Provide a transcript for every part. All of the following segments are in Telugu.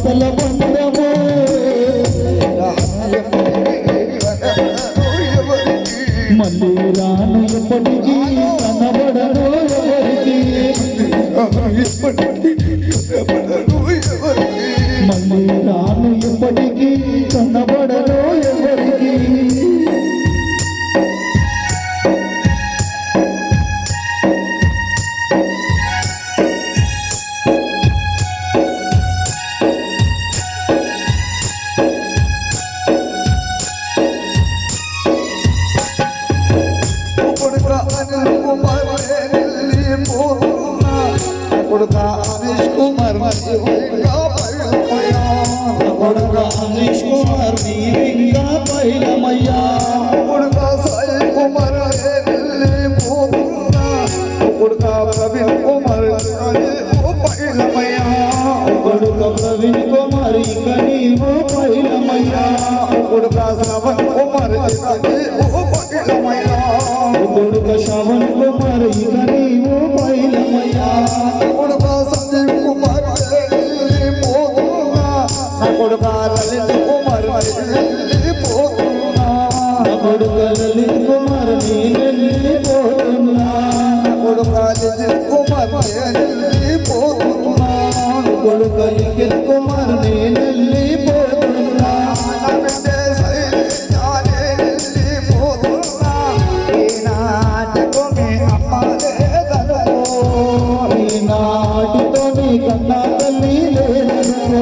ఆశల బంధము మళ్ళీ రాను ఎప్పటికీ కనబడను ఎవరికి మళ్ళీ రాను ఎప్పటికీ కనబడను ఎవరికి కొడుకా అనిష్ కుమార్ కొడుకా అనిష్ కుమార్ నీవింగా పైలమయ్యా కొడుకా సాయి కుమార్ కొడుకా ప్రవీణ్ కుమార్ పైలమయ్యా కొడుక ప్రవీణ్ కుమార్ ఇక నీవు పైలమయ్యా కొడుకా శ్రవణ్ కుమార్ పైలమయ్యా కొడుక శ్రవణ్ కుమార్ ఇక నీవు పైలమయ్యా కొడుకా సంజీవ్ కుమార్ కొడుకా లలిత్ కుమార్ కొడుక లలిత్ కుమార్ పోతున్నా కొడుకా లలిత్ కుమార్ పోతున్నా కొడుక లిఖిత్ కుమార్ పోతున్నా ఈనాటితో నీ కన్నా తల్లి లేదనుకో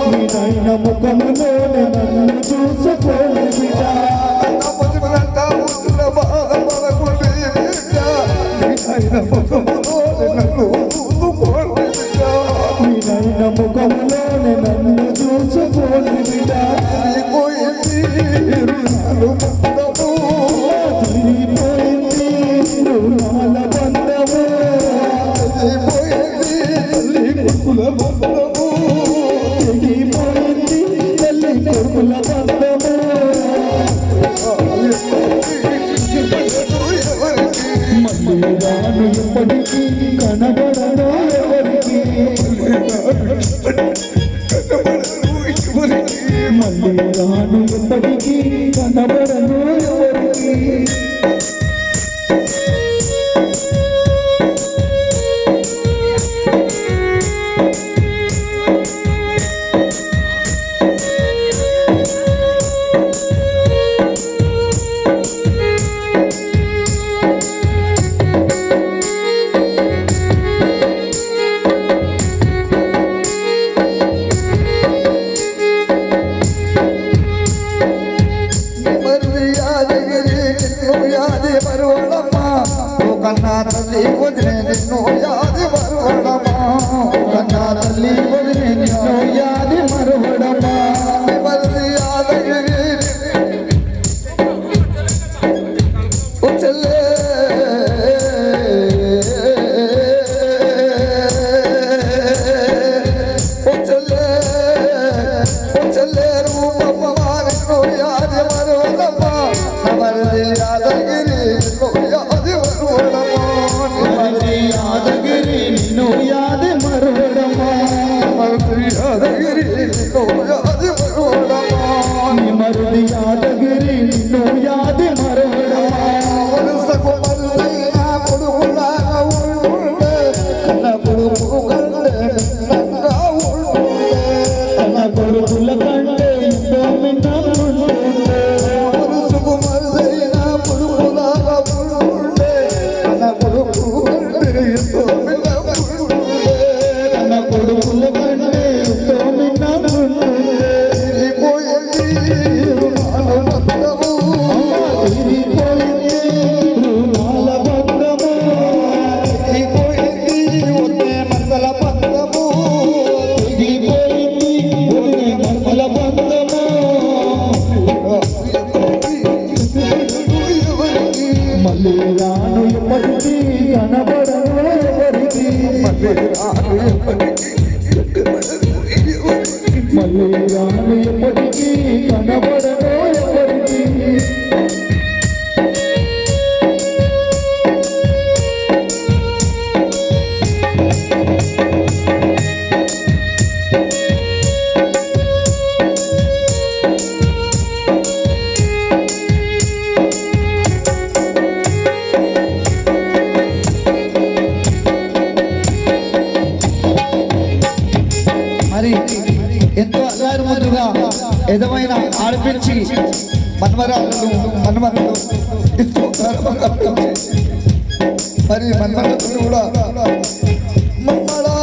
మీనైన ముఖములోనే నన్ను చూసుకోని బిడ్డ మీనైన ముఖములోనే నన్ను చూసుకోని బిడ్డ తిరిగిపోయింది రుణాల బంధము తెగిపోయింది తల్లి కొడుకుల బంధము మళ్ళీ రాను ఎప్పటికీ కనబడను ఎవరికి మళ్ళీ రాను ఎప్పటికీ కనబడను ఎవరికి కన్నా తల్లి వదిలే నిన్ను యాది మరువడమా కన్నా తల్లి వదిలే నిన్ను యాది మరువడమా మరిది యాదగిరి చెల్లే చెల్లే రూపమ్మా నిన్ను యాది మరువడమా మరిది యాదగిరి యాదగిరి నిన్ను యాది మరువడమా యాదగిరి మరుది యాదగిరి నిన్ను యాది మరువడమా వరుసకు మరుదైనా కొడుకులాగా ఉండే కన్న కొడుకు కంటే నిన్నంగా ఉండే తన కొడుకుల కంటే ఎంతో మిన్నకుంటుండే వరుసకు మరుదైనా కొడుకులాగా ఉండే కన్న కొడుకు కంటే ఎంతో మిన్నకుండే తన కొడుకుల కంటే ఎంతో మిన్నకుంటుండే పోయింది రుణాల బంధము తిరిగిపోయింది రుణాల బంధము పోయింది ఒకే మందల బంధము తిరిగిపోయింది ఒకే మందల బంధము మళ్ళీ రాను ఎప్పటికీ కనబడను ఎవరికి మళ్ళీ రాను ఎప్పటికీ కనబడను ఎవరికి ఆడిపించి మన్మరాలను మన్మరులు ఇస్తూ గర్భంగా పెంచి మరి మన్మరులు కూడా మన్మరా